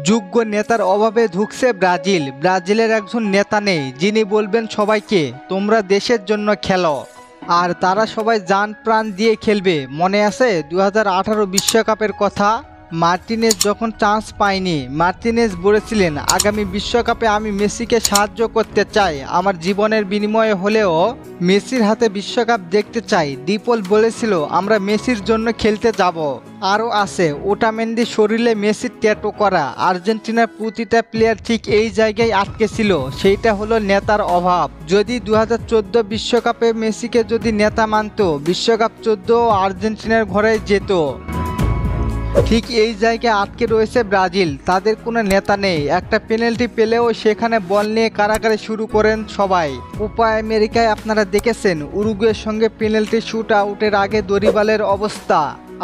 যোগ্য নেতার অভাবে ধুঁকছে ব্রাজিল। ব্রাজিলের একজন নেতা নেই যিনি বলবেন সবাইকে তোমরা দেশের জন্য খেলো, আর তারা সবাই জান প্রাণ দিয়ে খেলবে। মনে আছে 2018 বিশ্বকাপের কথা? মার্টিনেজ যখন চান্স পায়নি, মার্টিনেজ বলেছিলেন আগামী বিশ্বকাপে আমি মেসিকে সাহায্য করতে চাই, আমার জীবনের বিনিময়ে হলেও মেসির হাতে বিশ্বকাপ দেখতে চাই। ডিপল বলেছিল আমরা মেসির জন্য খেলতে যাব। আরও আছে ওটামেন্ডি শরীরে মেসির ট্যাটু করা। আর্জেন্টিনার প্রতিটা প্লেয়ার ঠিক এই জায়গায় আটকে ছিল, সেইটা হলো নেতার অভাব। যদি 2014 বিশ্বকাপে মেসিকে যদি নেতা মানত, বিশ্বকাপ 14 আর্জেন্টিনার ঘরে যেত। ঠিক এই জায়গায় আটকে রয়েছে ব্রাজিল, তাদের কোনো নেতা নেই। একটা পেনাল্টি পেলেও সেখানে বল নিয়ে কারাকারি শুরু করেন সবাই। কোপা আমেরিকায় আপনারা দেখেছেন উরুগুয়ের সঙ্গে পেনাল্টি শুট আউটের আগে দরিবালের অবস্থা।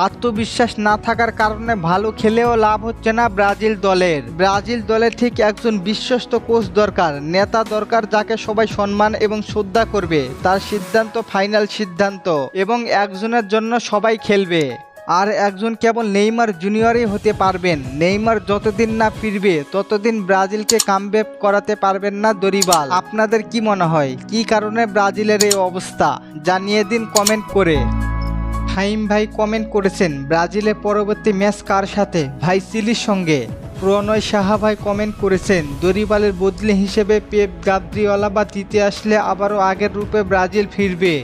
আত্মবিশ্বাস না থাকার কারণে ভালো খেলেও লাভ হচ্ছে না ব্রাজিল দলের ঠিক একজন বিশ্বস্ত কোচ দরকার, নেতা দরকার যাকে সবাই সম্মান এবং শ্রদ্ধা করবে। তার সিদ্ধান্ত ফাইনাল সিদ্ধান্ত, এবং একজনের জন্য সবাই খেলবে। আর একজন কেবল নেইমার জুনিয়রই হতে পারবেন। নেইমার যতদিন না ফিরবে ততদিন ব্রাজিলকে কামব্যাক করাতে পারবেন না দরিবাল। আপনাদের কি মনে হয় কি কারণে ব্রাজিলের এই অবস্থা? জানিয়ে দিন কমেন্ট করে। ফাহিম ভাই কমেন্ট করেছেন ব্রাজিলের পরবর্তী ম্যাচ কার সাথে? ভাই চিলির সঙ্গে। প্রণয় সাহা ভাই কমেন্ট করেছেন দরিবালের বদলি হিসেবে পেপ গাব্রিওলা বা জিতে আসলে আবারও আগের রূপে ব্রাজিল ফিরবে।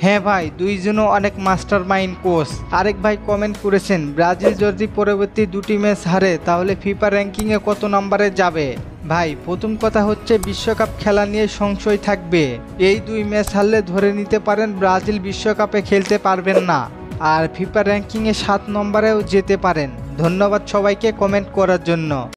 হ্যাঁ ভাই, দুইজনও অনেক মাস্টার মাইন্ড কোচ। আরেক ভাই কমেন্ট করেছেন ব্রাজিল যদি পরবর্তী দুটি ম্যাচ হারে তাহলে ফিফা র্যাঙ্কিংয়ে কত নম্বরে যাবে? ভাই প্রথম কথা হচ্ছে বিশ্বকাপ খেলা নিয়ে সংশয় থাকবে। এই দুই ম্যাচ হারলে ধরে নিতে পারেন ব্রাজিল বিশ্বকাপে খেলতে পারবেন না, আর ফিফা র্যাঙ্কিংয়ে 7 নম্বরেও যেতে পারেন। ধন্যবাদ সবাইকে কমেন্ট করার জন্য।